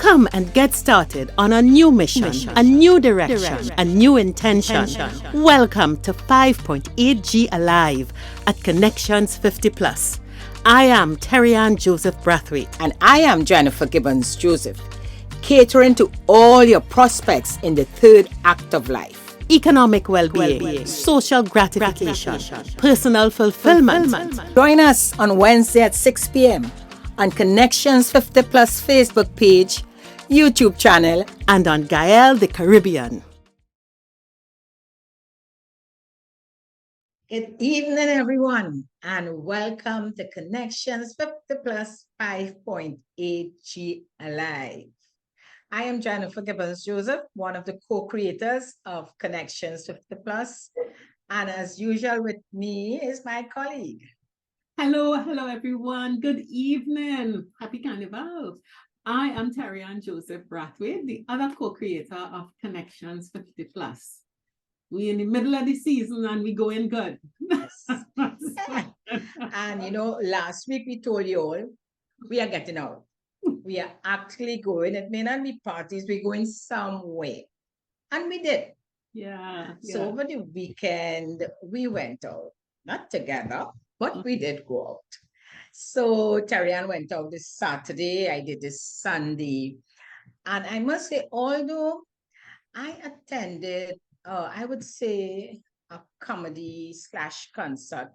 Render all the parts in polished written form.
Come and get started on a new mission, a new direction, a new intention. Welcome to 5.8G Alive at Connections 50 Plus. I am Terry-Ann Joseph Brathwaite. And I am Jennifer Gibbons Joseph, catering to all your prospects in the third act of life. Economic well-being, social gratification, personal fulfillment. Join us on Wednesday at 6 p.m. on Connections 50 Plus Facebook page, YouTube channel, and on Gael the Caribbean. Good evening, everyone, and welcome to Connections 50 Plus 5.8G Alive. I am Jennifer Gibbons Joseph, one of the co-creators of Connections 50 Plus, and as usual with me is my colleague. Hello everyone. Good evening. Happy Carnival. I am Terry-Ann Joseph Brathwaite, the other co-creator of Connections 50 Plus. We're in the middle of the season and we going good. And last week we told you all we are getting out. We are actually going. It may not be parties, we're going somewhere. And we did. Yeah. So over the weekend, we went out. Not together, but we did go out. So Terry-Ann went out this Saturday. I did this Sunday. And I must say, although I attended, I would say, a comedy/concert.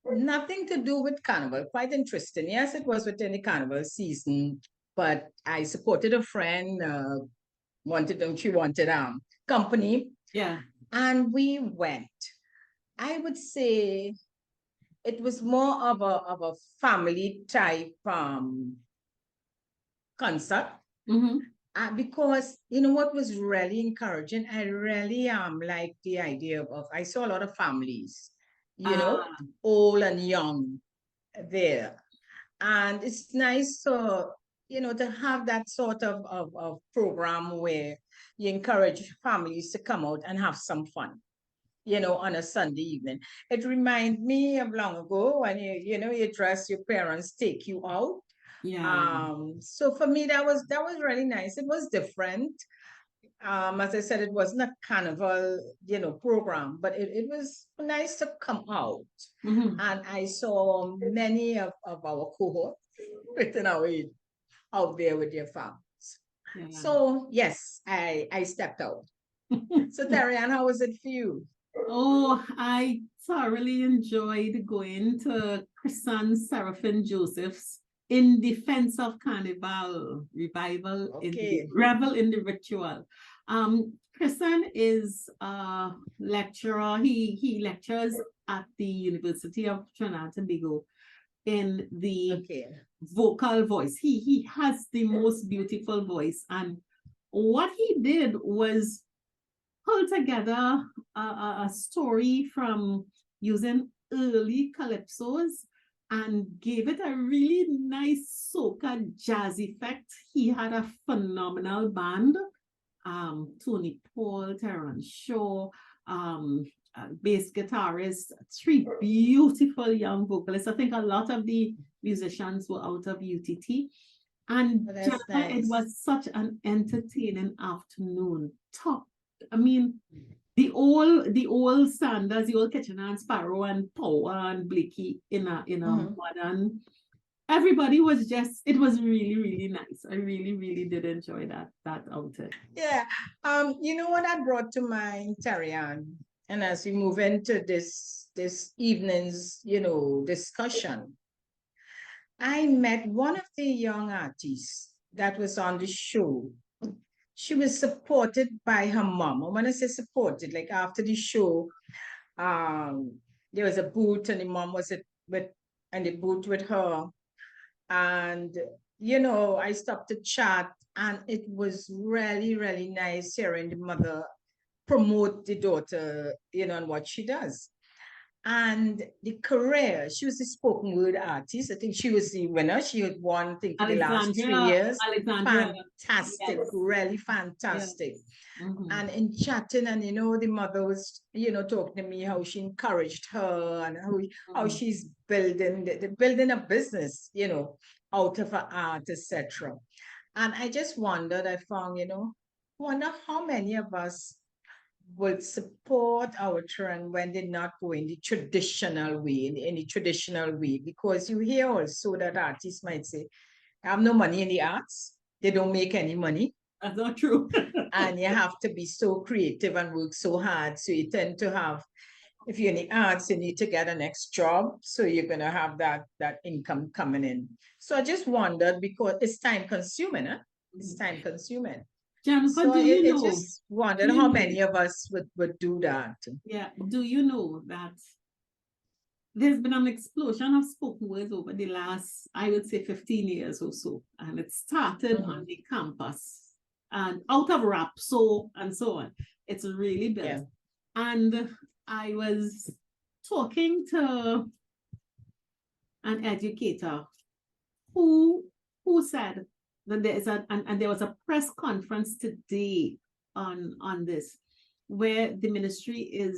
Nothing to do with Carnival. Quite interesting. Yes, it was within the Carnival season, but I supported a friend, she wanted company. Yeah. And we went. I would say it was more of a family type concert. Because what was really encouraging, I really like the idea of I saw a lot of families, old and young there. And it's nice to have that sort of program where you encourage families to come out and have some fun, on a Sunday evening. It reminds me of long ago when you dress, your parents take you out. Yeah. So for me, that was really nice. It was different. As I said, it wasn't a carnival, program, but it was nice to come out. And I saw many of our cohorts within our age out there with their families. Yeah. So yes, I stepped out. So Terry-Ann, how was it for you? Oh, I thoroughly enjoyed going to Chrisan Seraphim Joseph's In Defense of Carnival revival, revel in the ritual. Chrisan is a lecturer. He lectures at the University of Trinidad and Tobago in the vocal voice. He has the most beautiful voice, and what he did was pull together a story from using early calypsos and gave it a really nice soca jazz effect. He had a phenomenal band. Tony Paul, Terrence Shaw, bass guitarist, three beautiful young vocalists. I think a lot of the musicians were out of UTT. And nice. It was such an entertaining afternoon. The old standards, the old Kitchener and Sparrow and Power and Blakey in a modern. Everybody was it was really, really nice. I really, really did enjoy that outing. Yeah. What I brought to mind, Terry-Ann, and as we move into this evening's, discussion, I met one of the young artists that was on the show. She was supported by her mom. And when I say supported, like after the show, there was a booth and the mom was in the booth with her. And, I stopped to chat and it was really, really nice hearing the mother promote the daughter, and what she does. And the career, she was a spoken word artist. I think she was the winner. She had won, I think, the last 3 years. Fantastic, yes. Really fantastic. Yes. And in chatting, and the mother was, talking to me how she encouraged her and how she's building a business, out of her art, etc. And I just wondered, I found, wonder how many of us would support our children when they not go in the traditional way, in the traditional way, because you hear also that artists might say, I have no money in the arts, they don't make any money. That's not true. And you have to be so creative and work so hard. So you tend to have, if you're in the arts, you need to get a next job. So you're gonna have that income coming in. So I just wondered because it's time consuming, huh? It's time consuming. Jennifer, So do you it know? just wondered how many of us would do that. Yeah, do you know that there's been an explosion of spoken words over the last, I would say, 15 years or so. And it started on the campus and out of rap, and so on. It's really built. Yeah. And I was talking to an educator who said that there is and there was a press conference today on this, where the Ministry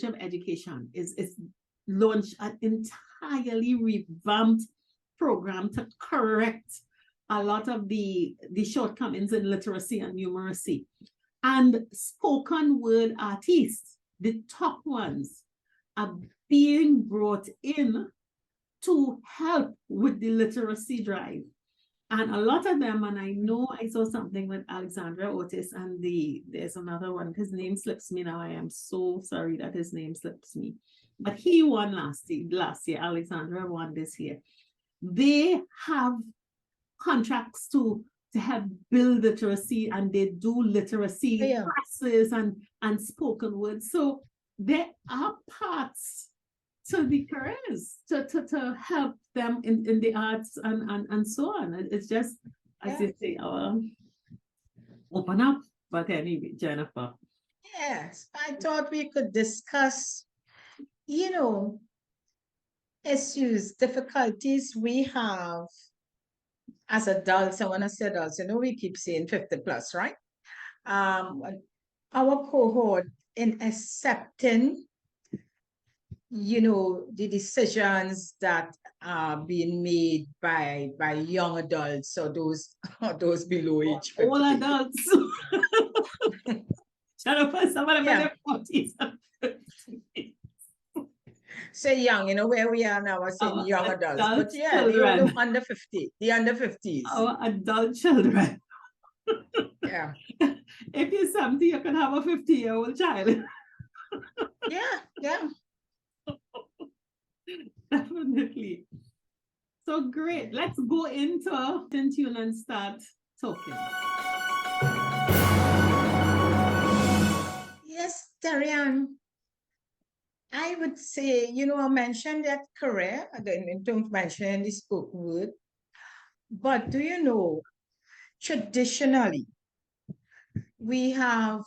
of Education is launched an entirely revamped program to correct a lot of the shortcomings in literacy and numeracy. And spoken word artists, the top ones, are being brought in to help with the literacy drive. And a lot of them, and I know I saw something with Alexandra Otis, and there's another one, his name slips me now. I am so sorry that his name slips me. But he won last year. Alexandra won this year. They have contracts to help build literacy, and they do literacy classes and spoken words. So there are parts to the careers to help them in the arts and so on. It's just, as you say, open up. But anyway, Jennifer. Yes, I thought we could discuss, issues, difficulties we have as adults. And when I say adults, we keep saying 50 plus, right? Our cohort in accepting the decisions that are being made by young adults or those below age 50. All adults. Jennifer, some of them are 40s. Say young, where we are now, I say young adults. But yeah, children. the under 50, the under 50s. Our adult children. Yeah. If you're 70, you can have a 50-year-old child. Yeah. Definitely. So great. Let's go into tune and start talking. Yes, Tarian. I would say, I mentioned that career, I don't mention the spoken word, but do you know, traditionally, we are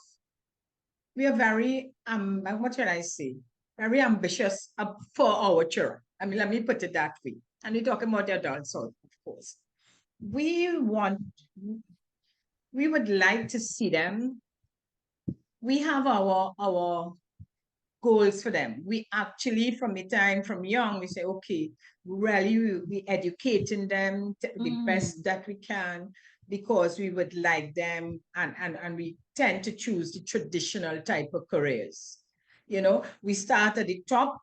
very, what should I say, very ambitious for our children. I mean, let me put it that way. And we're talking about the adults, of course. We would like to see them. We have our goals for them. We actually, from young, we say, okay, really, we educating them the best that we can, because we would like them, and we tend to choose the traditional type of careers. We start at the top.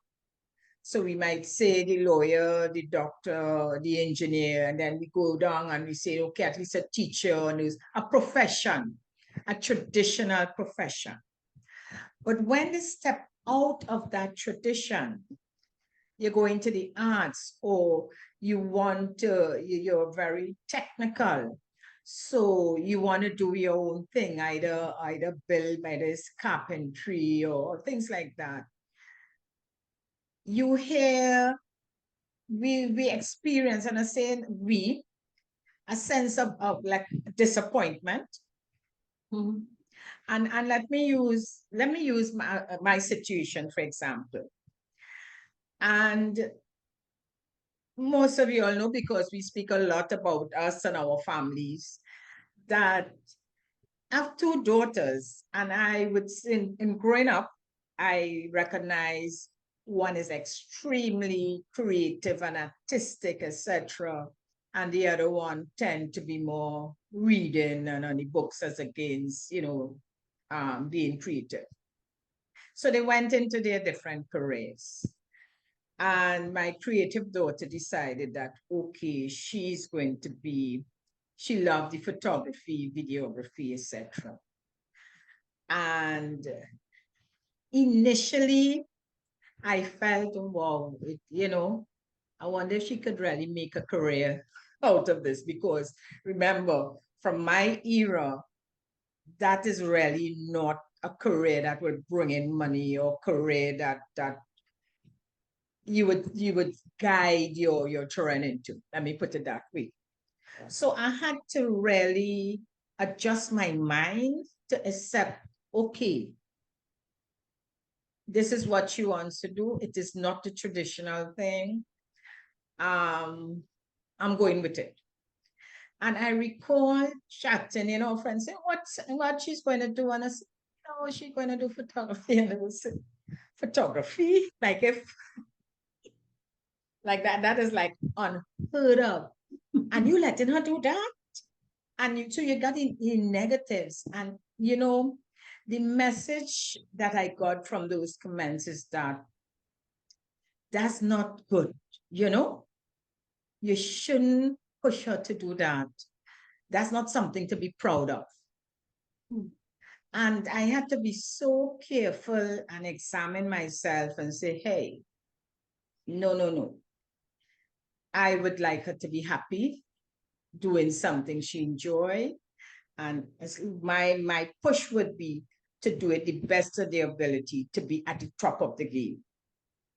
So we might say the lawyer, the doctor, the engineer, and then we go down and we say, okay, at least a teacher, and a profession, a traditional profession. But when they step out of that tradition, you go into the arts, or you're very technical. So you want to do your own thing, either build, either it's carpentry or things like that. You hear, we experience, and I say a sense of like disappointment. And let me use my situation, for example. And most of you all know, because we speak a lot about us and our families, that I have two daughters, and I would say in growing up, I recognize one is extremely creative and artistic, etc. and the other one tend to be more reading and on the books as against, being creative. So they went into their different careers. And my creative daughter decided that, okay, she's going to be, she loved the photography, videography, etc. And initially, I felt, wow, I wonder if she could really make a career out of this, because remember, from my era, that is really not a career that would bring in money, or career that you would guide your children into. Let me put it that way. So I had to really adjust my mind to accept, okay, this is what she wants to do. It is not the traditional thing. I'm going with it. And I recall chatting, friends saying, what she's going to do? And I said, no, she's going to do photography. And I was saying, photography? Like that is like unheard of. And you letting her do that? And so you got in negatives. And, the message that I got from those comments is that that's not good, You shouldn't push her to do that. That's not something to be proud of. And I had to be so careful and examine myself and say, hey, no. I would like her to be happy doing something she enjoys. And my push would be to do it the best of their ability, to be at the top of the game.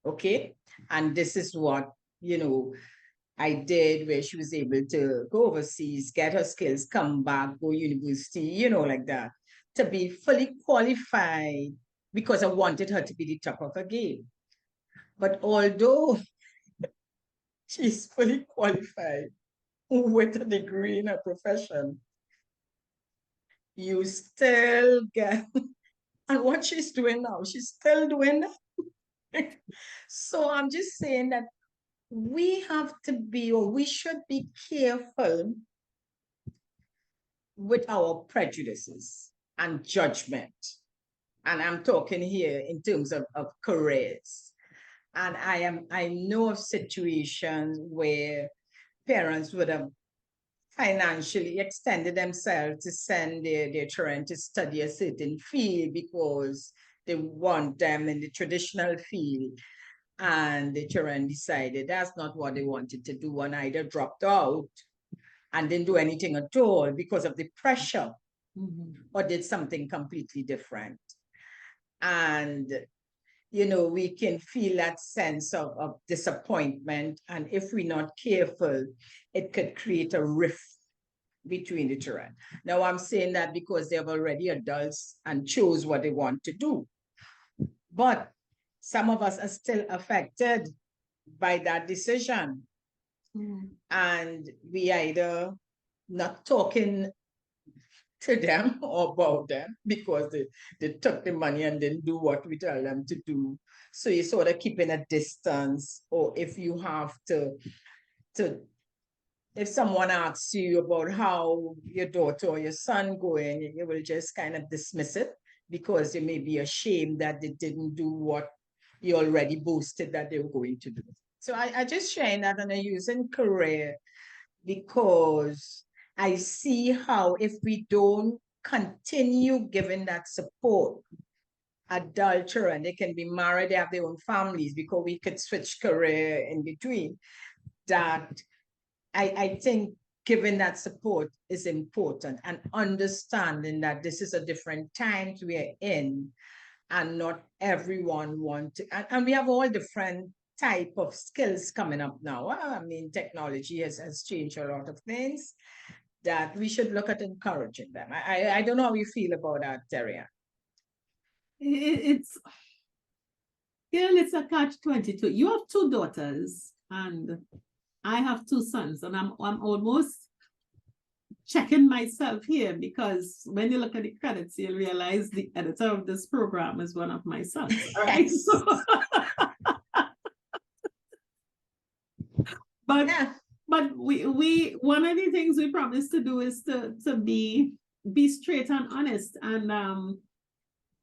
Okay? And this is what, I did, where she was able to go overseas, get her skills, come back, go university, like that, to be fully qualified, because I wanted her to be the top of her game. But although she's fully qualified with a degree in her profession, you still get, and what she's doing now, she's still doing that. So I'm just saying that we have to be, or we should be careful with our prejudices and judgment. And I'm talking here in terms of careers. And I know of situations where parents would have financially extended themselves to send their children to study a certain field because they want them in the traditional field. And the children decided that's not what they wanted to do, and either dropped out and didn't do anything at all because of the pressure, or did something completely different. And, we can feel that sense of disappointment. And if we're not careful, it could create a rift between the children. Now, I'm saying that because they're already adults and chose what they want to do. But some of us are still affected by that decision. And we either not talking to them or about them because they took the money and didn't do what we tell them to do. So you're sort of keeping a distance, or if you have to if someone asks you about how your daughter or your son going, you will just kind of dismiss it because you may be ashamed that they didn't do what you already boasted that they were going to do. So I just sharing that, and I using career because I see how if we don't continue giving that support, adult children, they can be married, they have their own families, because we could switch career in between, that I think giving that support is important, and understanding that this is a different times we are in, and not everyone want to, and we have all different type of skills coming up now. I mean, technology has changed a lot of things that we should look at encouraging them. I don't know how you feel about that, Terry. It's a catch-22. You have two daughters and I have two sons, and I'm almost checking myself here, because when you look at the credits, you'll realize the editor of this program is one of my sons. Right? So, but But we one of the things we promised to do is to be straight and honest. And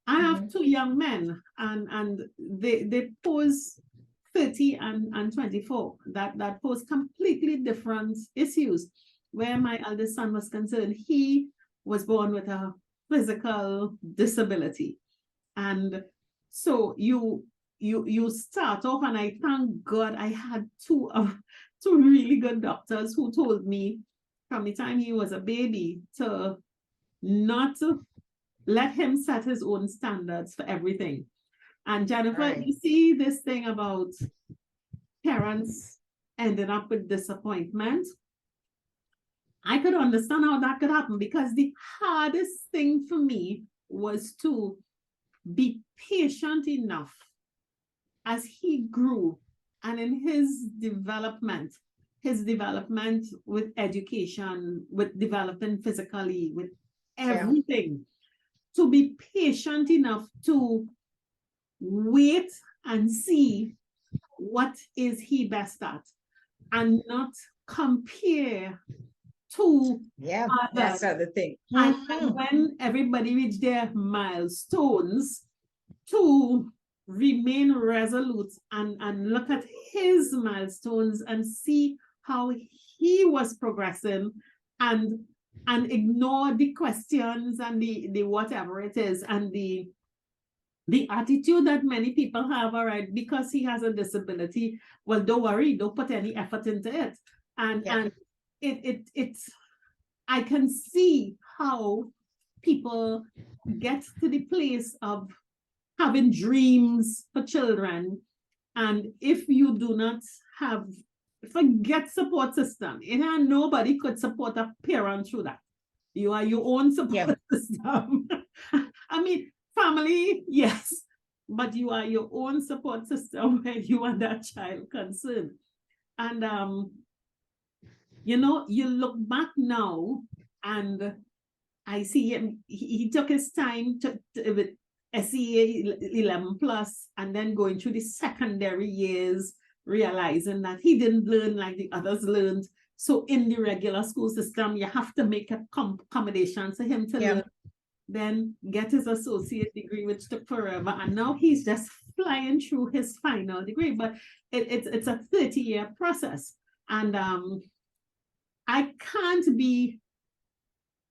I have two young men, and they pose 30 and 24 that pose completely different issues. Where my eldest son was concerned, he was born with a physical disability. And so you start off, and I thank God I had two really good doctors who told me from the time he was a baby to not let him set his own standards for everything. And Jennifer, Right. you see this thing about parents ending up with disappointment. I could understand how that could happen, because the hardest thing for me was to be patient enough as he grew and in his development with education, with developing physically, with everything, to be patient enough to wait and see what is he best at, and not compare to that's the thing. and when everybody reach their milestones, to remain resolute and look at his milestones and see how he was progressing, and ignore the questions and the whatever it is, and the attitude that many people have, all right, because he has a disability, well, don't worry, don't put any effort into it. And it's I can see how people get to the place of having dreams for children, and if you do not have, forget support system, and nobody could support a parent through that. You are your own support system. I mean, family, yes, but you are your own support system when you are that child concerned. And you know, you look back now, and I see him, he took his time with SEA 11 plus, and then going through the secondary years, realizing that he didn't learn like the others learned. So in the regular school system, you have to make accommodations for him to learn, then get his associate degree, which took forever. And now he's just flying through his final degree. But it's a 30-year process. And I can't be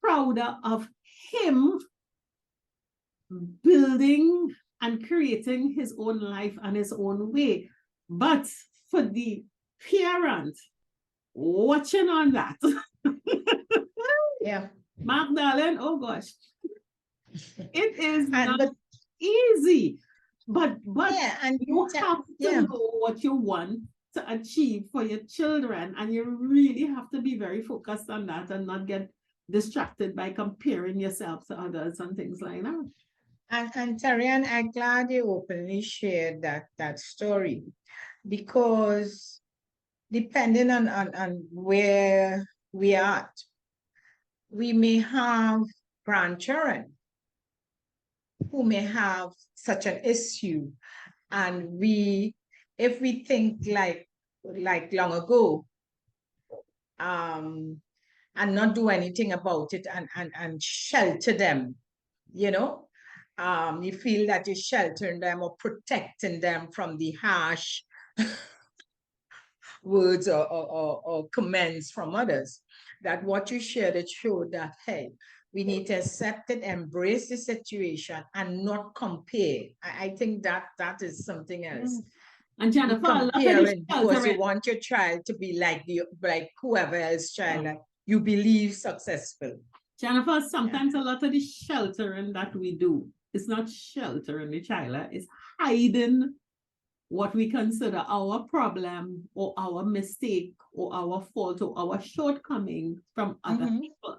prouder of him building and creating his own life and his own way. But for the parent watching on that, Mark darling, oh gosh, it is not easy. But and you have to know what you want to achieve for your children, and you really have to be very focused on that and not get distracted by comparing yourself to others and things like that. And Tarian, I'm glad you openly shared that story, because depending on where we are at, we may have grandchildren who may have such an issue, and if we think like long ago, and not do anything about it, and shelter them, you know, you feel that you're sheltering them or protecting them from the harsh words or comments from others. That what you shared, it showed that, hey, we need to accept it, embrace the situation, and not compare. I think that is something else. And Jennifer, comparing because you want your child to be like whoever else child that you believe successful. Jennifer, sometimes a lot of the sheltering that we do is not sheltering the child, it's hiding what we consider our problem or our mistake or our fault or our shortcoming from other people.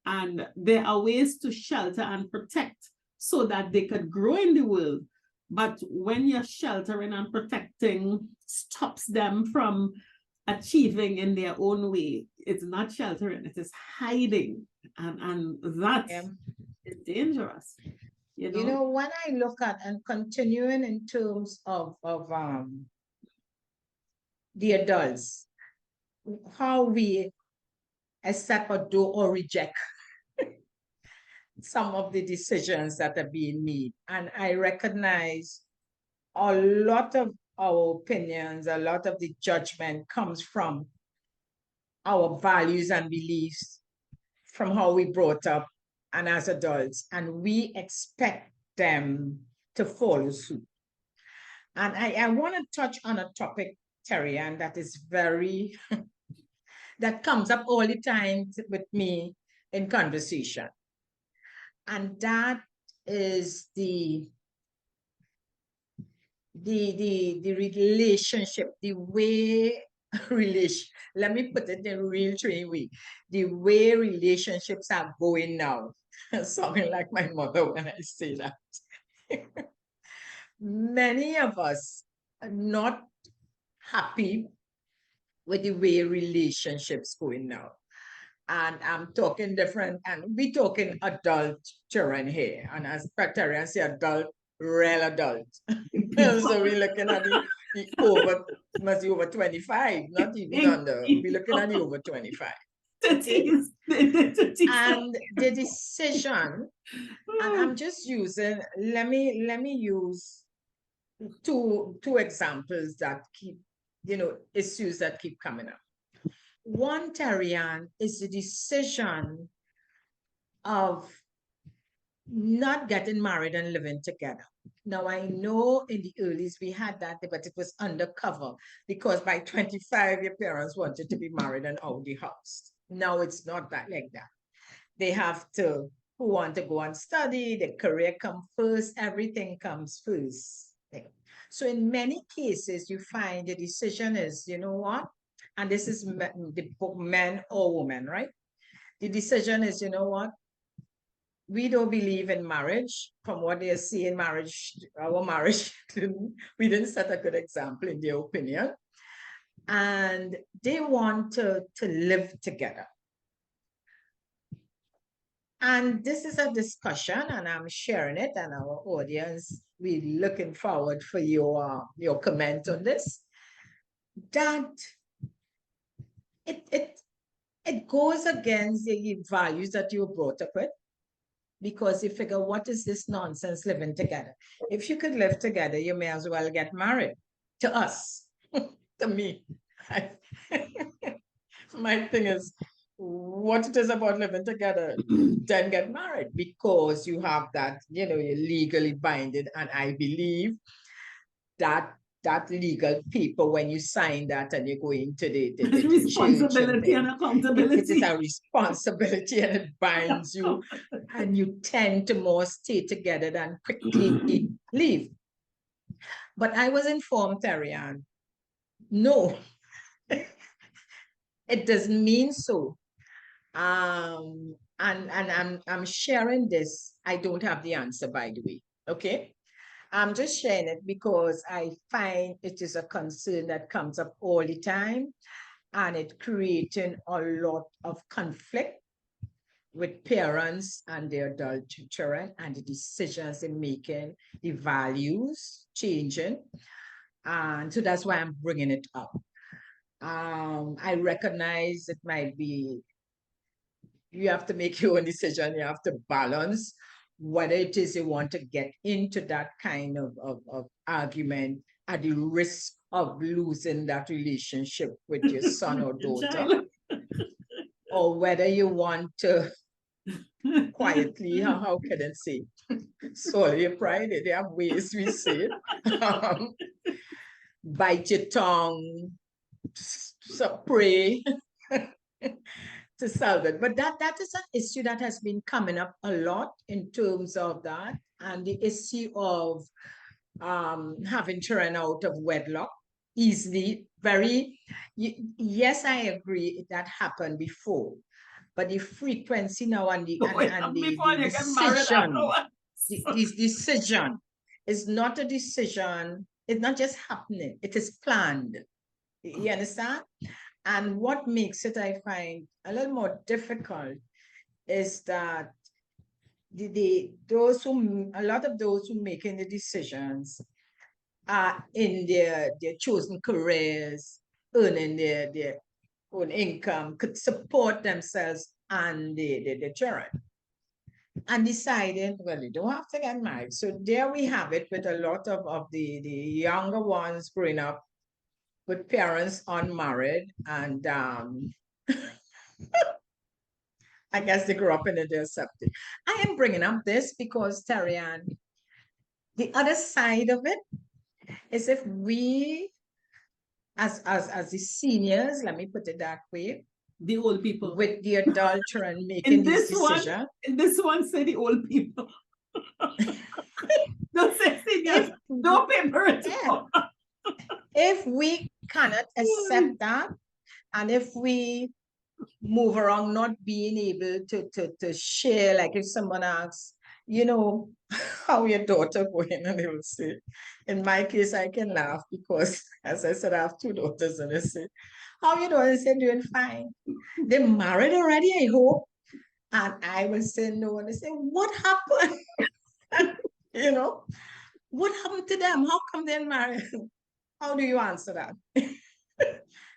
And there are ways to shelter and protect so that they could grow in the world. But when you're sheltering and protecting stops them from achieving in their own way, it's not sheltering, it is hiding. And that is dangerous. You know, when I look at and continuing in terms of the adults, how we accept or do or reject some of the decisions that are being made. And I recognize a lot of our opinions, a lot of the judgment comes from our values and beliefs, from how we brought up and as adults, and we expect them to follow suit. And I want to touch on a topic, Terry, and that is very, that comes up all the time with me in conversation. And that is the relationship, the way let me put it in a real train way, the way relationships are going now. Something like my mother when I say that. Many of us are not happy with the way relationships going now. And I'm talking different, and we talking adult children here. And as Terry say, adult, real adult. So we're looking at the over, must be over 25, not even under. We're looking at the over 25. Okay? And the decision, and I'm just using, let me use two examples that keep, issues that keep coming up. One, Tarian, is the decision of not getting married and living together. Now, I know in the earlies we had that, but it was undercover because by 25, your parents wanted to be married and out the house. Now it's not that like that. They have to, who want to go and study, the career comes first, everything comes first. So in many cases, you find the decision is, you know what? And this is the man or woman, right? The decision is, you know what? We don't believe in marriage. From what they see in marriage, our marriage, we didn't set a good example in their opinion. And they want to live together. And this is a discussion, and I'm sharing it, and our audience, we're looking forward for your comment on this. That it goes against the values that you were brought up with, because you figure, what is this nonsense living together? If you could live together, you may as well get married. To us, to me. My thing is, what it is about living together, then get married, because you have that, you're legally binded. And I believe that legal paper, when you sign that and you go into the responsibility and accountability. It is a responsibility, and it binds you, and you tend to more stay together than quickly leave. But I was informed, Tarian, no, it doesn't mean so. And I'm sharing this. I don't have the answer, by the way. Okay. I'm just sharing it because I find it is a concern that comes up all the time, and it creating a lot of conflict with parents and their adult children, and the decisions they're making, the values changing. And so that's why I'm bringing it up. I recognize it might be, you have to make your own decision. You have to balance whether it is you want to get into that kind of argument at the risk of losing that relationship with your son or daughter, or whether you want to quietly, how can I say, swallow your pride. There are ways we say it. Bite your tongue, so pray to solve it. But that is an issue that has been coming up a lot in terms of that, and the issue of having children out of wedlock easily. Yes, I agree that happened before, but the frequency now and the decision is not a decision. It's not just happening. It is planned. You understand? And what makes it, I find, a little more difficult is that a lot of those who making the decisions are in their chosen careers, earning their own income could support themselves and the children. And decided, well, you don't have to get married. So there we have it with a lot of the younger ones growing up with parents unmarried. And I guess they grew up in the accepted. I am bringing up this because, Terry-Ann, the other side of it is if we, as the seniors, let me put it that way, the old people with the adult children making these decisions. This one say the old people. Don't say seniors. No paper at all. If we cannot accept that, and if we move around not being able to share, like if someone asks, you know, how your daughter going, and they will say, in my case, I can laugh because, as I said, I have 2 daughters, and they say, how your daughter? Say, doing fine. They're married already, I hope. And I will say no, and they say, what happened? You know, what happened to them? How come they're married? How do you answer that?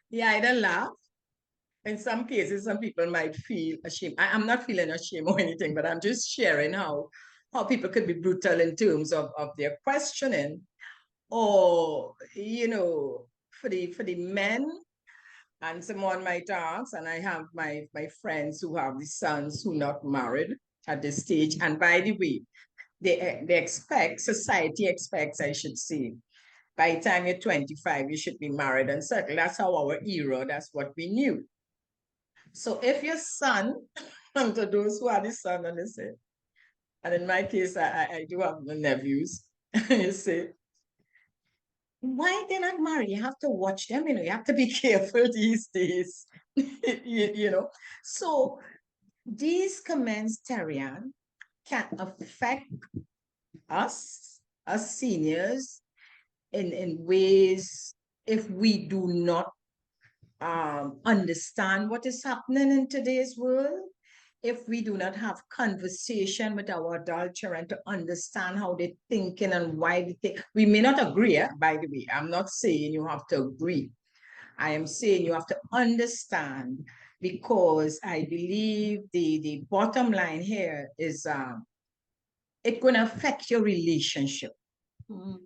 You either laugh. In some cases, some people might feel ashamed. I'm not feeling ashamed or anything, but I'm just sharing how people could be brutal in terms of their questioning. Or, you know, for the men, and someone might ask, and I have my friends who have the sons who not married at this stage. And by the way, they expect, society expects, I should say, by the time you're 25, you should be married. And certainly that's how our era, that's what we knew. So if your son, and to those who are the son, and they say, and in my case, I do have the nephews, you say, why they're not married? You have to watch them, you know, you have to be careful these days, you know. So these comments, Terry-Ann, can affect us as seniors in ways if we do not understand what is happening in today's world, if we do not have conversation with our adult children to understand how they're thinking and why they think. We may not agree, by the way. I'm not saying you have to agree. I am saying you have to understand, because I believe the bottom line here is it's going to affect your relationship.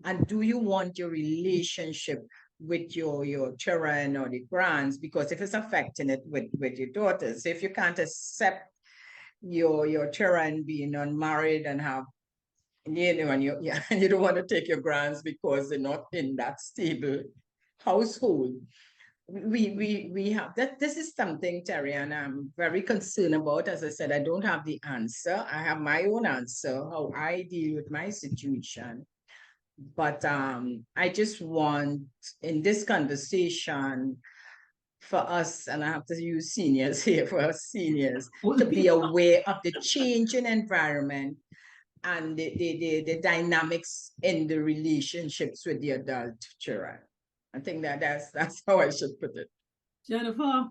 And do you want your relationship with your children or the grands? Because if it's affecting it with your daughters, if you can't accept your children being unmarried and have, you know, and you don't want to take your grands because they're not in that stable household. We have that. This is something, Terry, and I'm very concerned about. As I said, I don't have the answer. I have my own answer, how I deal with my situation. But I just want, in this conversation, for us, and I have to use seniors here, for us seniors, to be aware of the changing environment and the dynamics in the relationships with the adult children. I think that's how I should put it. Jennifer,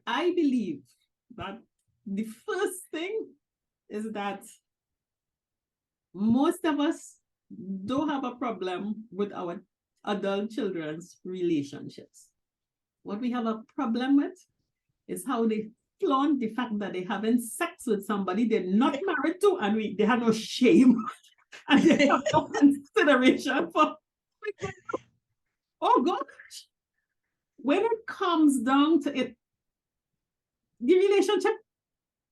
I believe that the first thing is that most of us don't have a problem with our adult children's relationships. What we have a problem with is how they flaunt the fact that they're having sex with somebody they're not married to, and they have no shame and they have no consideration for. Oh gosh, when it comes down to it, the relationship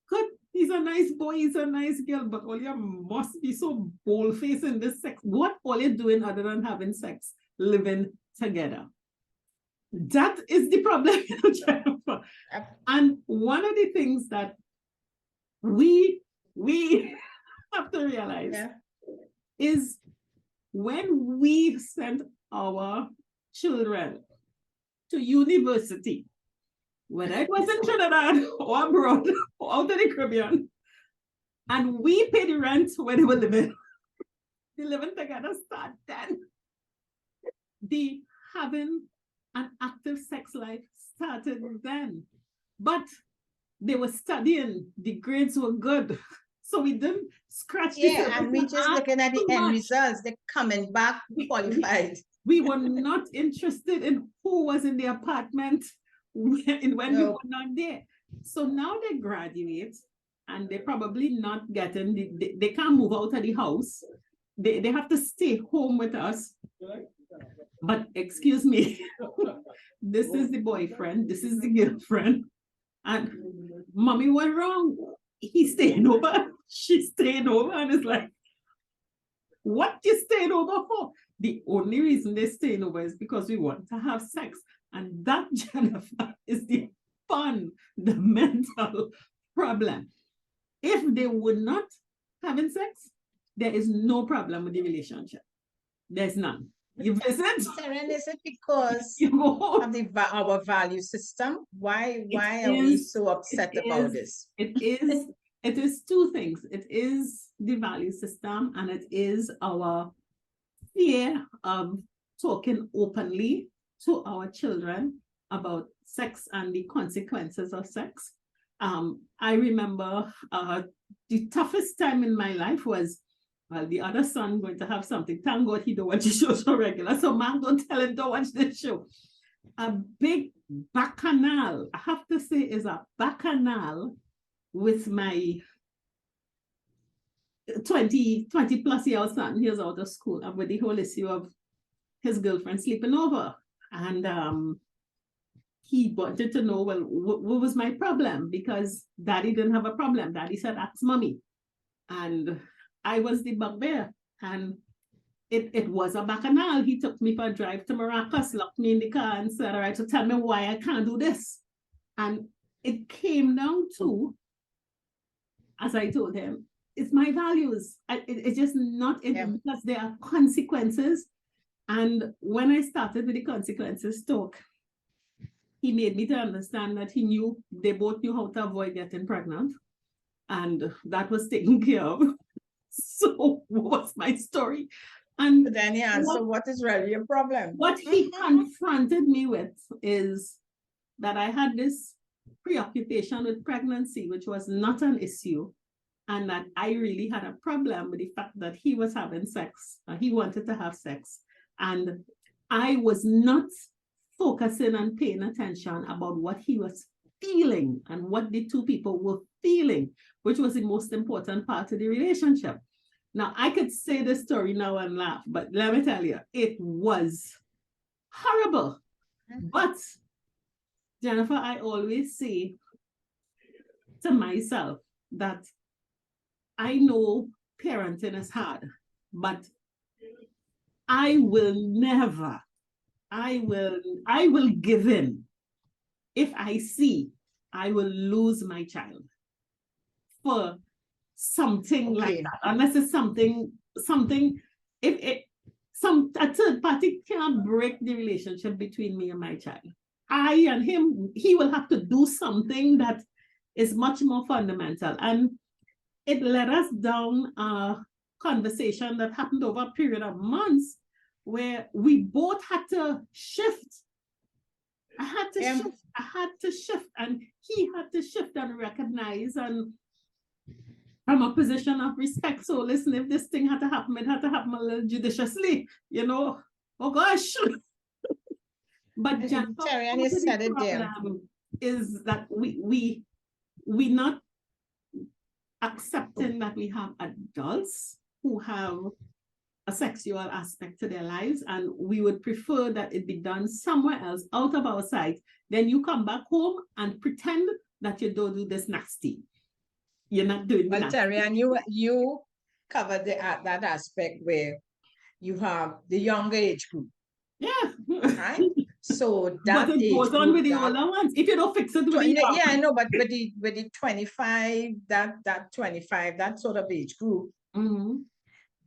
could, he's a nice boy, he's a nice girl, but all you must be so bold-faced in this sex. What all you doing other than having sex, living together? That is the problem, Jennifer. And one of the things that we have to realize is when we send our children to university, whether it was in Trinidad or abroad or out of the Caribbean, and we pay the rent where they were living, the living together start then. The having an active sex life started then. But they were studying, the grades were good. So we didn't scratch the surface. And we just looking at the end results, they're coming back qualified. We were not interested in who was in the apartment when we were not there. So now they graduate and they're probably not getting, they can't move out of the house. They have to stay home with us. But excuse me, this is the boyfriend, this is the girlfriend. And mommy went wrong. He's staying over, she's staying over, and it's like, what you staying over for? The only reason they're staying over is because we want to have sex. And that, Jennifer, is the the mental problem. If they were not having sex, there is no problem with the relationship. There's none. You visit. Taryn, is it because of our value system? Why are we so upset about this? It is two things. It is the value system, and it is our fear of talking openly to our children about sex and the consequences of sex. I remember the toughest time in my life was, well, the other son going to have something. Thank God he don't watch the show so regular. So man, don't tell him don't watch this show. A big bacchanal, I have to say, is a bacchanal with my 20 plus year old son. He was out of school, and with the whole issue of his girlfriend sleeping over. And he wanted to know, well, what was my problem? Because daddy didn't have a problem. Daddy said, ask mommy. And I was the bugbear. And it was a bacchanal. He took me for a drive to Maracas, locked me in the car and said, all right, so tell me why I can't do this. And it came down to, as I told him, it's my values. It's just not, because there are consequences. And when I started with the consequences talk, he made me to understand that he knew, they both knew how to avoid getting pregnant. And that was taken care of. So what was my story? And but then he answered, what is really your problem? What he confronted me with is that I had this preoccupation with pregnancy, which was not an issue. And that I really had a problem with the fact that he was having sex. He wanted to have sex. And I was not focusing and paying attention about what he was feeling and what the two people were feeling, which was the most important part of the relationship. Now, I could say this story now and laugh, but let me tell you, it was horrible. But, Jennifer, I always say to myself that I know parenting is hard, but I will never, I will give in if I see I will lose my child for something like that, unless it's something, if a third party can't break the relationship between me and my child. I and him, he will have to do something that is much more fundamental. And it led us down a conversation that happened over a period of months where we both had to shift. I had to shift, and he had to shift and recognize, and from a position of respect. So listen, if this thing had to happen, it had to happen a little judiciously, you know. Oh gosh. But Terry, and you said it there, is that we not accepting that we have adults who have a sexual aspect to their lives, and we would prefer that it be done somewhere else, out of our sight. Then you come back home and pretend that you don't do this nasty. You're not doing that. Well, Terry, and you covered that aspect where you have the younger age group. Yeah. Right? So that but it goes on with the older ones. If you don't fix it, yeah, I know, but with the 25, that 25, that sort of age group,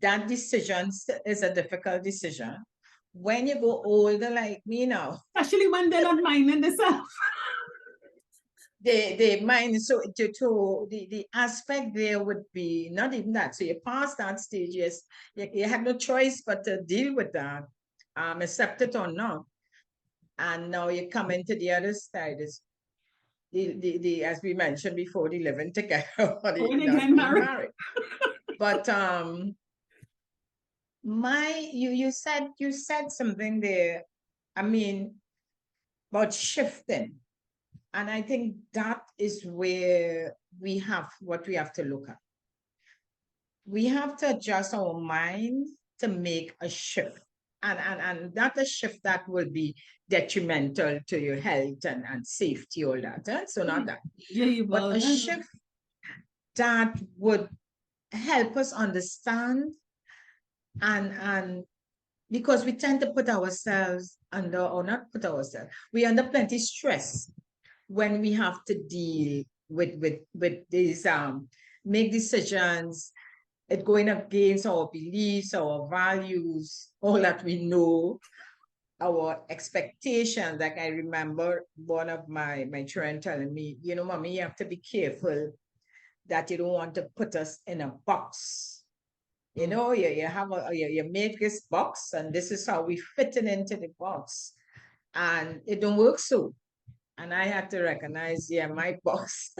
that decision is a difficult decision. When you go older like me now, especially when they're not minding themselves. They mind. So the aspect there would be not even that. So you pass that stage, yes, you have no choice but to deal with that, accept it or not. And now you come into the other side, is the as we mentioned before, the living together or the married. But you said something there, I mean, about shifting. And I think that is where what we have to look at. We have to adjust our minds to make a shift. And not a shift that will be detrimental to your health and safety, all that. So not that. Yeah, But a shift that would help us understand and because we tend to put ourselves under, or not put ourselves, we under plenty stress when we have to deal with these make decisions, it going against our beliefs, our values, all that we know, our expectations. Like I remember one of my children telling me, mommy, you have to be careful that you don't want to put us in a box. You have you make this box, and this is how we fit it into the box, and it don't work so. And I had to recognize, yeah, my box,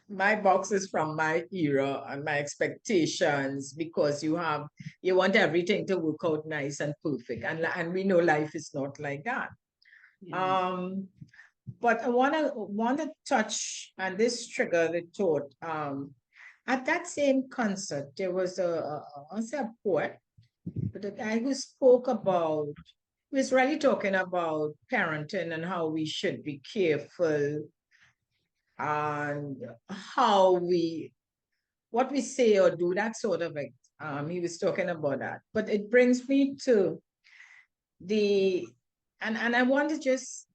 my box is from my era and my expectations, because you want everything to work out nice and perfect, and we know life is not like that. But I want to touch, and this triggered the thought. At that same concert, there was I say a poet, but a guy who spoke about, he was really talking about parenting and how we should be careful and what we say or do, that sort of it. He was talking about that. But it brings me to and I want to just,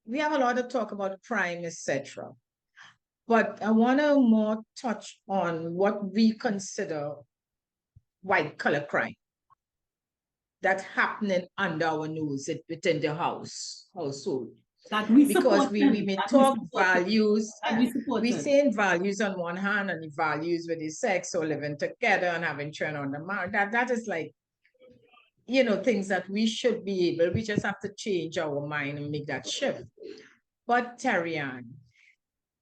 we have a lot of talk about crime, etc. But I want to more touch on what we consider white collar crime that's happening under our nose within the household. That we Because support we them, may that talk we support them, values, that we support we them. saying values on one hand, and the values with the sex or living together and having children on the marriage. That is like, things that we should be able, we just have to change our mind and make that shift. But Terry-Ann,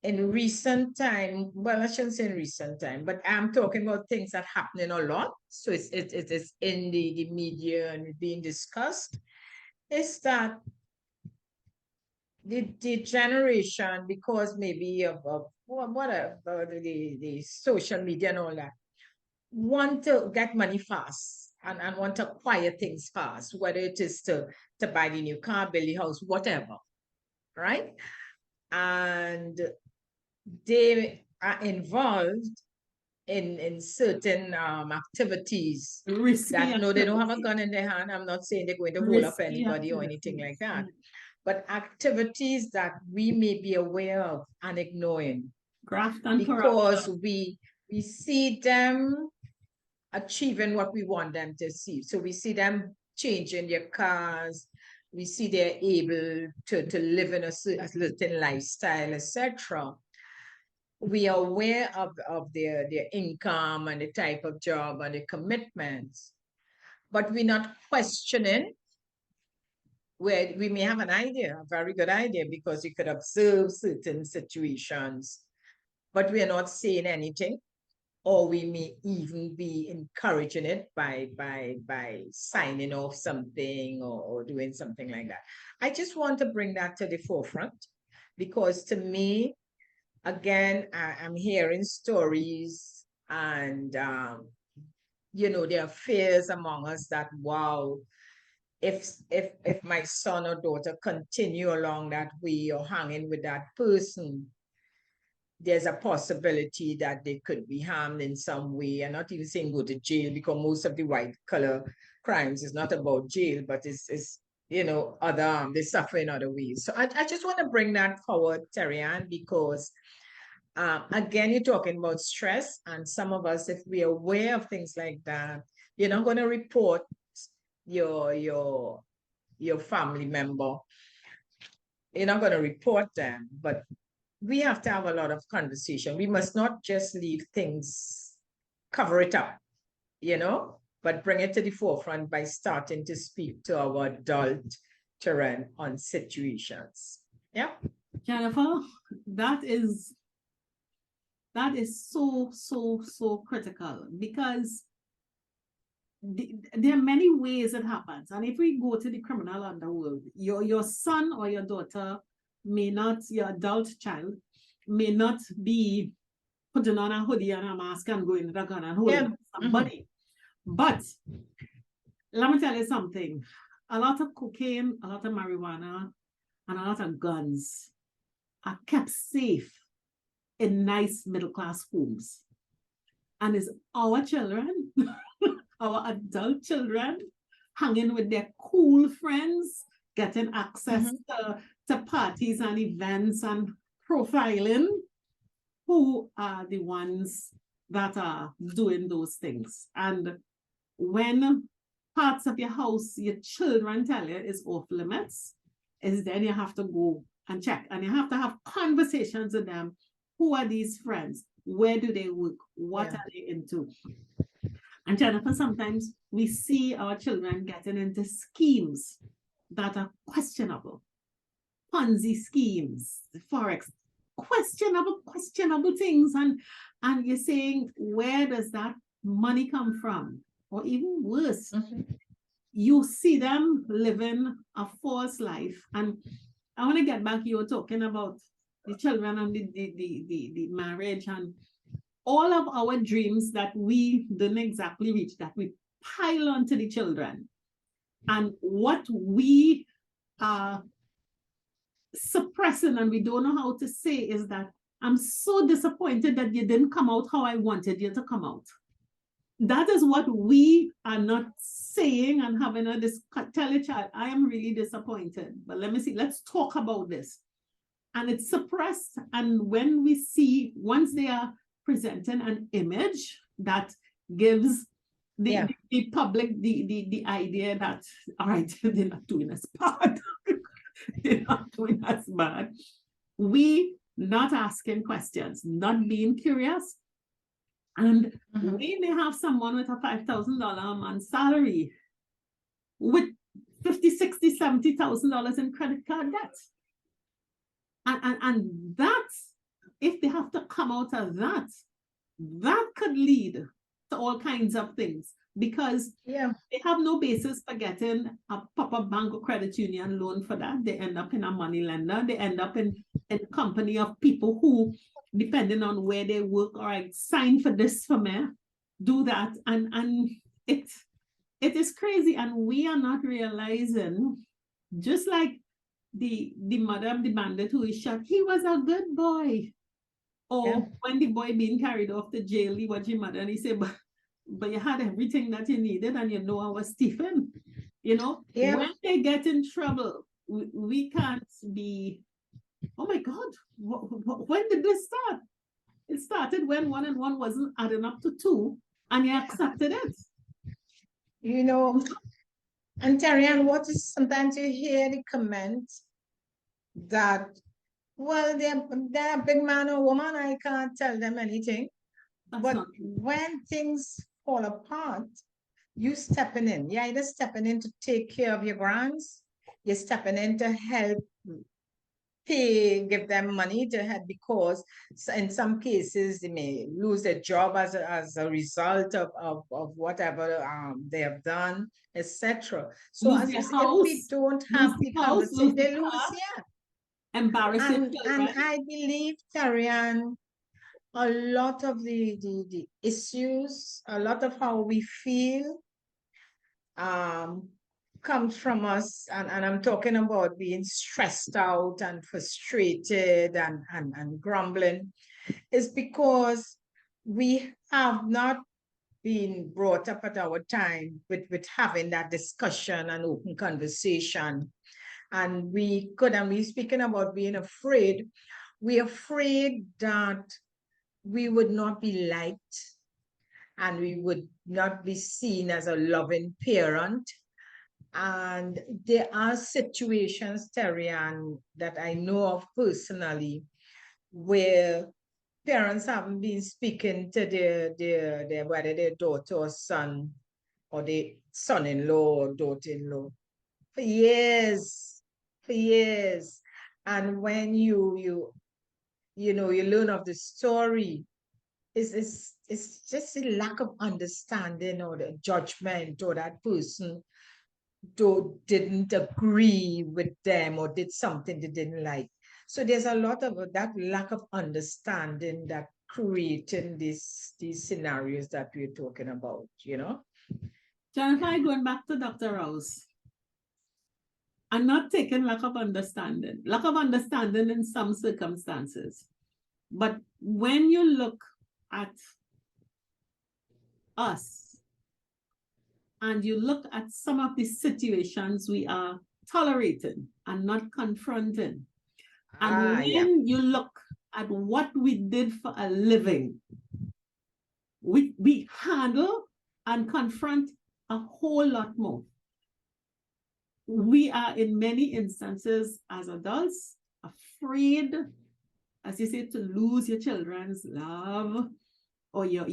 in recent time, well, I shouldn't say in recent time, but I'm talking about things that happening a lot. So it is in the media and being discussed, is that the generation, because maybe of whatever, the social media and all that, want to get money fast and want to acquire things fast, whether it is to buy the new car, build the house, whatever, right? And they are involved in certain activities Risky that, no, they don't have a activities. gun in their hand. I'm not saying they're going to hold up Risky anybody or anything activities. like that, but activities that we may be aware of and ignoring Graft and because corruption. we see them achieving what we want them to achieve. So we see them changing their cars, we see they're able to live in a certain lifestyle, etc. We are aware of their income and the type of job and the commitments, but we're not questioning, where we may have an idea, a very good idea, because you could observe certain situations, but we are not saying anything, or we may even be encouraging it by signing off something or doing something like that. I just want to bring that to the forefront, because to me, again, I'm hearing stories, and there are fears among us that, wow, if my son or daughter continue along that way or hanging with that person, there's a possibility that they could be harmed in some way. And not even saying go to jail, because most of the white collar crimes is not about jail, but it's other, they suffer in other ways. So I just want to bring that forward, Terry-Ann, because again, you're talking about stress, and some of us, if we're aware of things like that, you're not going to report your family member. You're not going to report them, but we have to have a lot of conversation. We must not just leave things, cover it up, but bring it to the forefront by starting to speak to our adult children on situations. Yeah. Jennifer, that is so critical, because there are many ways it happens. And if we go to the criminal underworld, your son or your daughter may not, your adult child may not be putting on a hoodie and a mask and going to the gun and holding somebody. But let me tell you something. A lot of cocaine, a lot of marijuana, and a lot of guns are kept safe in nice middle-class homes. And it's our children, our adult children, hanging with their cool friends, getting access to parties and events and profiling, who are the ones that are doing those things. And when parts of your house, your children tell you is off limits, is then you have to go and check. And you have to have conversations with them. Who are these friends? Where do they work? What are they into? And Jennifer, sometimes we see our children getting into schemes that are questionable. Ponzi schemes, Forex, questionable things. And you're saying, where does that money come from? Or even worse, you see them living a false life. And I want to get back, you were talking about the children and the marriage and all of our dreams that we didn't exactly reach, that we pile onto the children. And what we are suppressing and we don't know how to say is that I'm so disappointed that you didn't come out how I wanted you to come out. That is what we are not saying and having a tell a child, I am really disappointed, but let me see, let's talk about this. And it's suppressed. And when we see, once they are presenting an image that gives the public the idea that, all right, they're not doing as bad. They're not doing as bad. We not asking questions, not being curious. And we may have someone with a $5,000 a month salary with $50,000, $60,000, $70,000 in credit card debt. And that, if they have to come out of that, that could lead to all kinds of things, because they have no basis for getting a proper bank or credit union loan for that. They end up in a money lender. They end up in a company of people who, depending on where they work, all right, sign for this for me, do that. And it is crazy. And we are not realizing, just like the mother of the bandit who is shot, he was a good boy. Or when the boy being carried off to jail, he watched his mother and he said, but you had everything that you needed and you know I was Stephen. You know, when they get in trouble, we can't be, oh my God, when did this start? It started when 1 and 1 wasn't adding up to 2 and you accepted it. You know, and Terry-Ann, what is, sometimes you hear the comment that, well, they're a big man or woman, I can't tell them anything. But when things fall apart, you stepping in. You're either stepping in to take care of your grands, you're stepping in to help pay, give them money to help, because in some cases they may lose their job as a result of whatever they have done, etc. So as if we don't have the conversation, they lose, embarrassing. And I believe, Terry-Ann, a lot of the issues, a lot of how we feel comes from us, and I'm talking about being stressed out and frustrated and grumbling, is because we have not been brought up at our time with having that discussion and open conversation. And we speaking about being afraid, we're afraid that we would not be liked and we would not be seen as a loving parent. And there are situations, Terry-Ann, that I know of personally, where parents haven't been speaking to their whether their daughter or son, or their son-in-law or daughter-in-law, for years. And when you learn of the story, it's just a lack of understanding or the judgment, or that person didn't agree with them or did something they didn't like. So there's a lot of that lack of understanding that creating these scenarios that we're talking about, you know? Jennifer, going back to Dr. Rouse, I'm not taking lack of understanding in some circumstances. But when you look at us and you look at some of the situations we are tolerating and not confronting, and when you look at what we did for a living, we handle and confront a whole lot more. We are in many instances as adults afraid, as you say, to lose your children's love, or you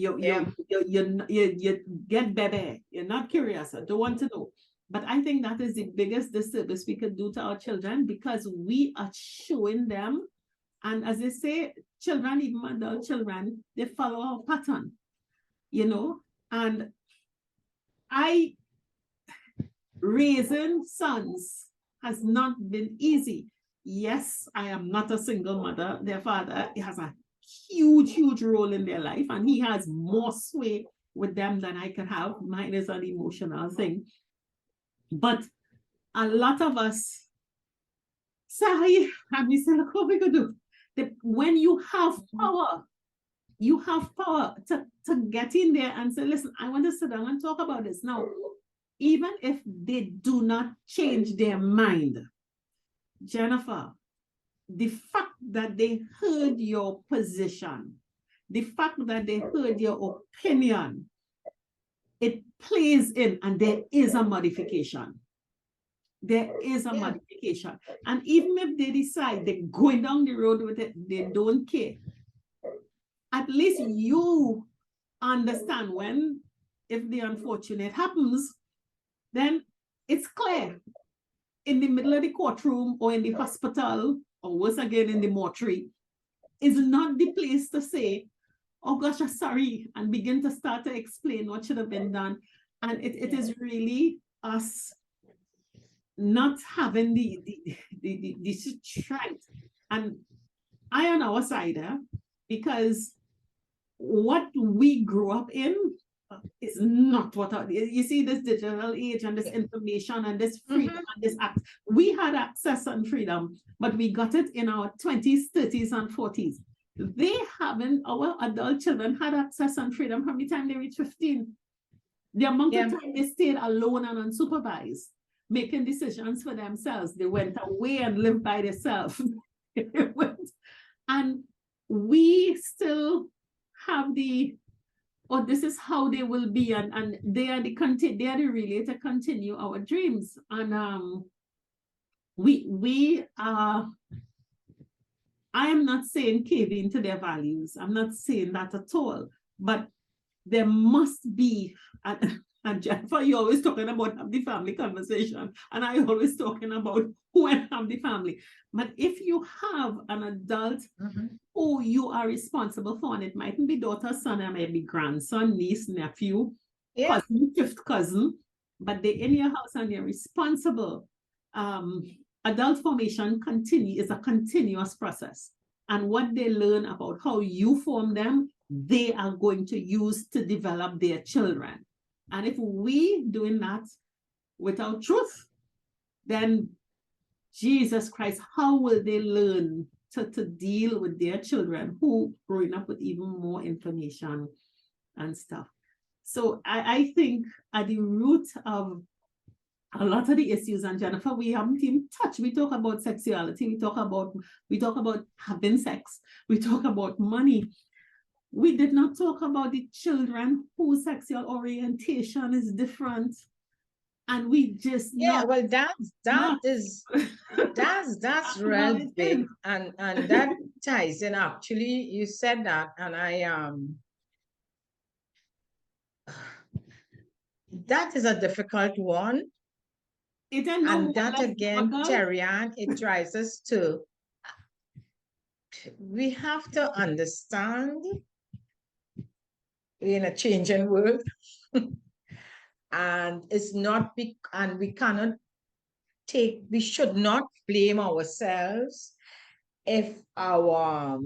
get baby. You're not curious. I don't want to know. But I think that is the biggest disservice we could do to our children, because we are showing them, and as they say, children, even adult children, they follow our pattern, you know. And raising sons has not been easy. Yes, I am not a single mother. Their father has a huge role in their life, and he has more sway with them than I could have. Mine is an emotional thing. But a lot of us say, and we say, look what we could do. When you have power to get in there and say, listen, I want to sit down and talk about this. Now, even if they do not change their mind, Jennifer, the fact that they heard your position, the fact that they heard your opinion, it plays in, and there is a modification. There is a modification. And even if they decide they're going down the road with it, they don't care. At least you understand when, if the unfortunate happens, then it's clear. In the middle of the courtroom or in the hospital, or worse again, in the mortuary, is not the place to say, oh gosh, I'm sorry, and begin to start to explain what should have been done. And it is really us not having the strength. And I on our side, because what we grew up in is not what you see, this digital age and this information and this freedom and this act. We had access and freedom, but we got it in our 20s, 30s, and 40s. They haven't, our adult children had access and freedom from the time they reached 15. The amount of time they stayed alone and unsupervised, making decisions for themselves. They went away and lived by themselves. And we still have this is how they will be, and they are the relay to continue our dreams. And we are, I am not saying cave into their values. I'm not saying that at all. But there must be, and Jennifer, you're always talking about have the family conversation, and I always talking about who and have the family. But if you have an adult who you are responsible for, and it mightn't be daughter, son, it might be grandson, niece, nephew, cousin, fifth cousin, but they're in your house and they're responsible. Adult formation is a continuous process. And what they learn about how you form them, they are going to use to develop their children. And if we doing that without truth, then Jesus Christ, how will they learn to deal with their children who growing up with even more information and stuff? So I think at the root of a lot of the issues, and Jennifer, we haven't even touched. We talk about sexuality, we talk about having sex, we talk about money. We did not talk about the children whose sexual orientation is different. And we just that's real big, and that ties in. Actually, you said that, and that is a difficult one. And that again, Terry-Ann, it drives us to, we have to understand in a changing world. And it's not and we cannot we should not blame ourselves if our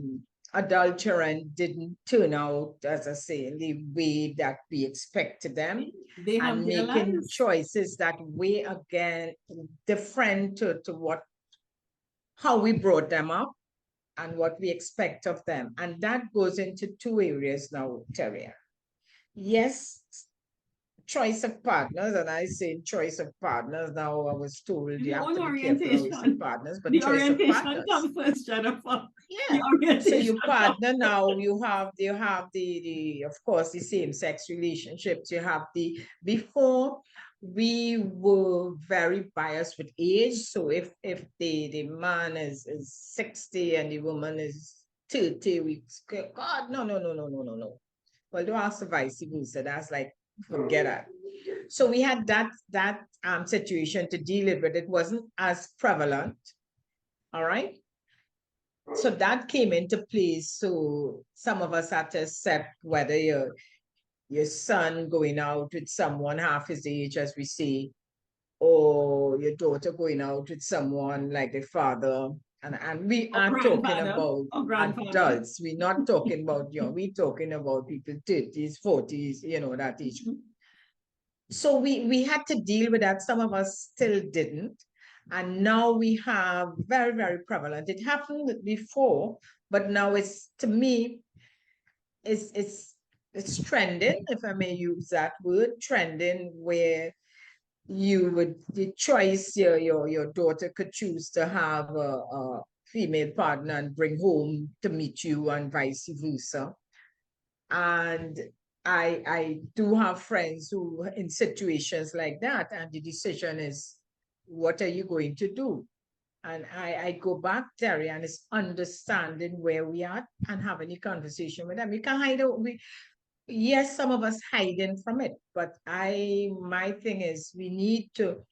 adult children didn't turn out, as I say, in the way that we expected them, They have and their making lives. choices that way again different to how we brought them up and what we expect of them. And that goes into two areas now, Terry. Yes, choice of partners, and I say choice of partners. Now I was told you have to be careful how we say partners, but The choice of orientation partners. comes first, Jennifer. Yeah. So you partner now, you have the of course the same sex relationships. You have before we were very biased with age. So if the man is 60 and the woman is 30, we God, no. Well, don't ask the vice versa. That's like forget that. So we had that situation to deal with. It wasn't as prevalent. All right. So that came into place. So some of us had to accept whether your son going out with someone half his age, as we say, or your daughter going out with someone like the father. And we are talking about adults. We're not talking about we're talking about people 30s, 40s, that age. So we had to deal with that. Some of us still didn't. And now we have very, very prevalent. It happened before, but now it's, to me, it's trending, if I may use that word, trending, where the choice, your daughter could choose to have a female partner and bring home to meet you, and vice versa. And I do have friends who in situations like that, and the decision is, what are you going to do? And I go back, Terry, and it's understanding where we are and having a conversation with them. You can hide out. Yes, some of us hiding from it, but my thing is we need to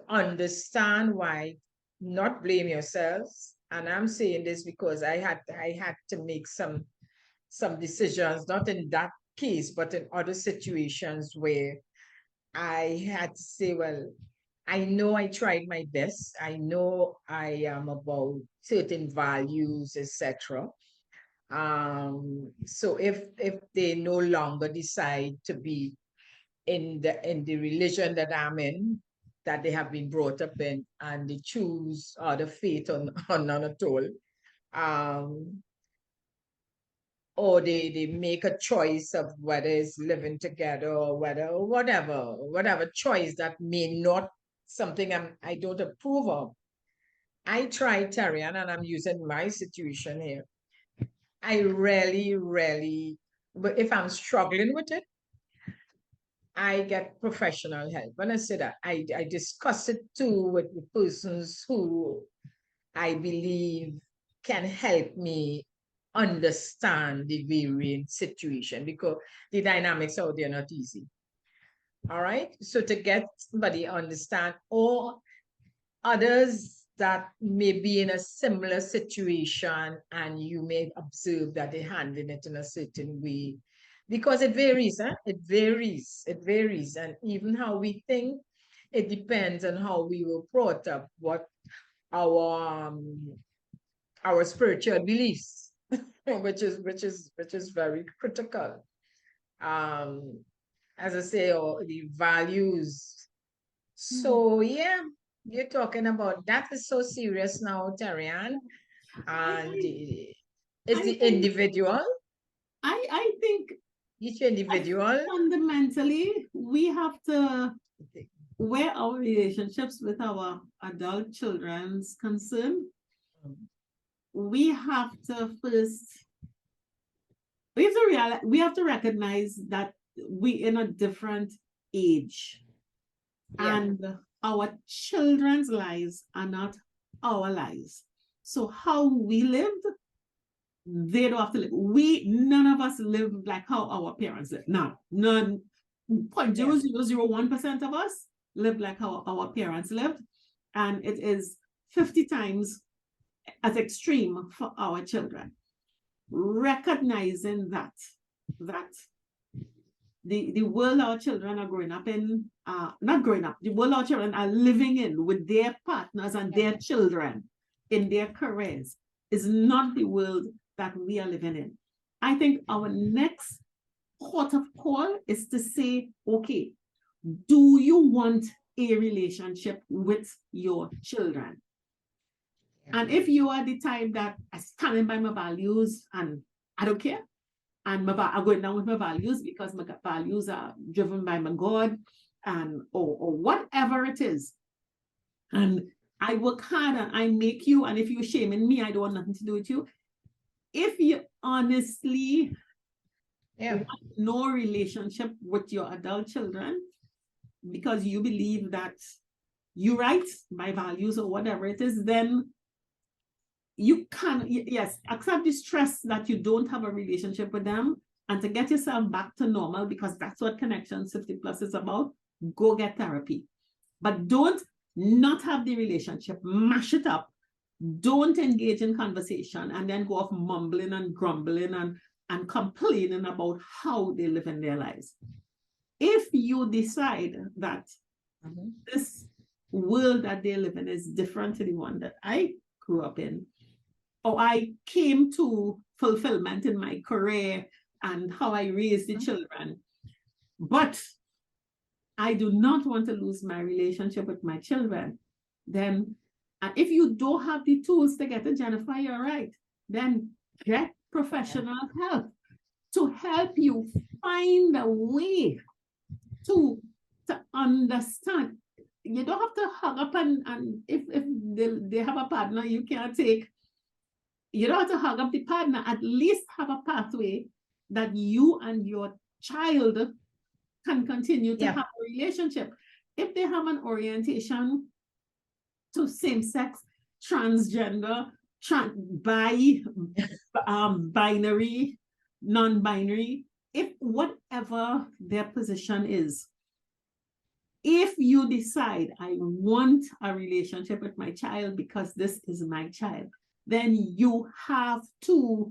understand why, not blame yourselves. And I'm saying this because I had to make some decisions, not in that case, but in other situations where I had to say, well, I know I tried my best. I know I am about certain values, etc. So if they no longer decide to be in the religion that I'm in, that they have been brought up in, and they choose other faith on none at all, or they make a choice of whether it's living together or whatever choice that may not something I don't approve of. I try, Tarian, and I'm using my situation here. I really, but if I'm struggling with it, I get professional help. When I say that, I discuss it too with the persons who I believe can help me understand the varying situation, because the dynamics out there are not easy. All right. So to get somebody understand, or others that may be in a similar situation, and you may observe that they're handling it in a certain way, because it varies, huh? It varies. And even how we think, it depends on how we were brought up, what our spiritual beliefs, which is very critical. As I say, or the values. So yeah, you're talking about that is so serious now, Tarian. And it's the individual. I think each individual. Fundamentally, we have to, where our relationships with our adult children's concerned, we have to first, we have to recognize that we in a different age, and our children's lives are not our lives. So how we lived, they don't have to live. None of us live like how our parents live. None. 0.0001% of us live like how our parents lived, and it is 50 times as extreme for our children. Recognizing that the world our children are growing up in, not growing up, the world our children are living in with their partners and their children in their careers is not the world that we are living in. I think our next port of call is to say, okay, do you want a relationship with your children? And if you are the type that I stand by my values and I don't care, and I'm going down with my values because my values are driven by my God and or whatever it is, and I work hard and I make you, and if you're shaming me, I don't want nothing to do with you. If you honestly want no relationship with your adult children because you believe that you're right by values or whatever it is, then you can, yes, accept the stress that you don't have a relationship with them, and to get yourself back to normal, because that's what Connections 50 Plus is about. Go get therapy, but don't not have the relationship, mash it up. Don't engage in conversation and then go off mumbling and grumbling and complaining about how they live in their lives. If you decide that this world that they live in is different to the one that I grew up in, or I came to fulfillment in my career and how I raised the children, but I do not want to lose my relationship with my children, then, and if you don't have the tools to get a Jennifer, you're right, then get professional help to help you find a way to understand. You don't have to hug up and if they have a partner you can't take, you don't have to hug up the partner. At least have a pathway that you and your child can continue to have a relationship. If they have an orientation to same-sex, transgender, binary, non-binary, if whatever their position is, if you decide I want a relationship with my child because this is my child, then you have to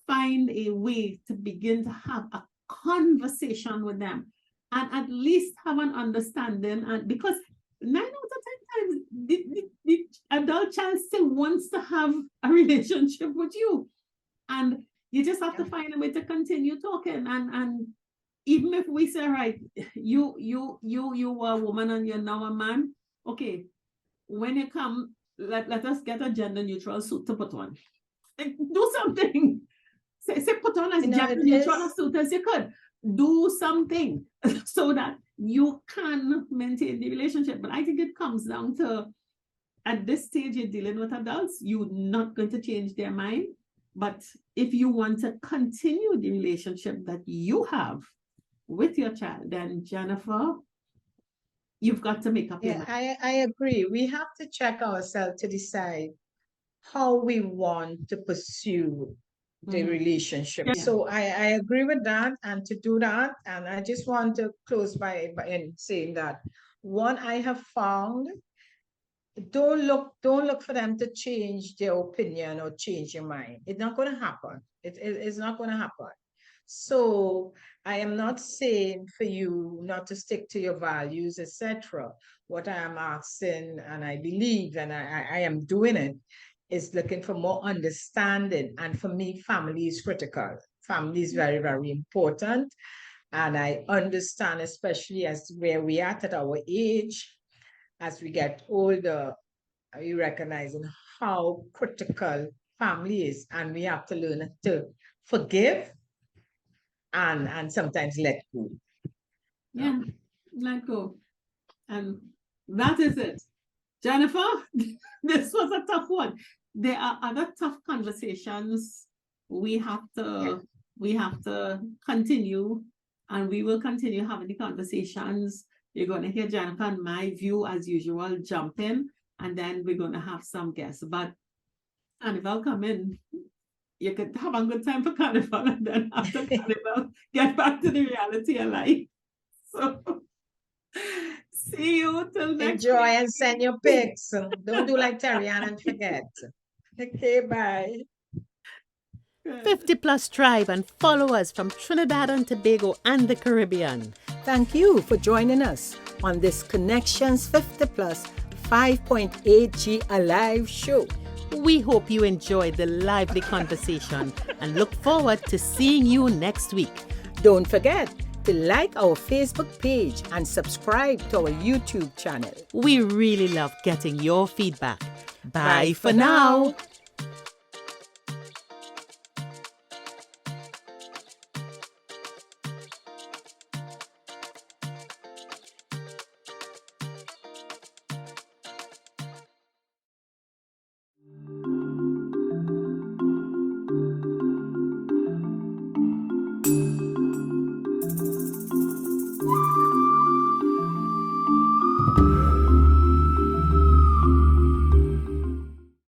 find a way to begin to have a conversation with them and at least have an understanding. And because 9 out of 10 times the adult child still wants to have a relationship with you, and you just have to find a way to continue talking. And even if we say, right, you were a woman and you're now a man, okay, when you come, let us get a gender neutral suit to put on. Like, do something. Say put on as gender neutral a suit as you could. Do something so that you can maintain the relationship. But I think it comes down to, at this stage, you're dealing with adults, you're not going to change their mind. But if you want to continue the relationship that you have with your child, then Jennifer, you've got to make up your mind. I agree. We have to check ourselves to decide how we want to pursue the relationship. So I agree with that, and to do that, and I just want to close by in saying that one, I have found, don't look for them to change their opinion or change your mind. It's not going to happen. It's not going to happen. So I am not saying for you not to stick to your values, etc. What I am asking, and I believe, and I am doing it, is looking for more understanding. And for me, family is critical. Family is very, very important. And I understand, especially as where we are at our age, as we get older, you recognizing how critical family is. And we have to learn to forgive and sometimes let go. Yeah, let go. And that is it. Jennifer, this was a tough one. There are other tough conversations we have to continue, and we will continue having the conversations. You're going to hear Jennifer and my view as usual jump in, and then we're going to have some guests. But Carnival come in, you could have a good time for Carnival, and then after Carnival, get back to the reality of life. So see you till next Enjoy week. and send your pics. Don't do like Terry Ann and forget. Okay, bye. 50 Plus Tribe and follow us from Trinidad and Tobago and the Caribbean. Thank you for joining us on this Connections 50 Plus 5.8G Alive show. We hope you enjoyed the lively conversation and look forward to seeing you next week. Don't forget to like our Facebook page and subscribe to our YouTube channel. We really love getting your feedback. Bye for now.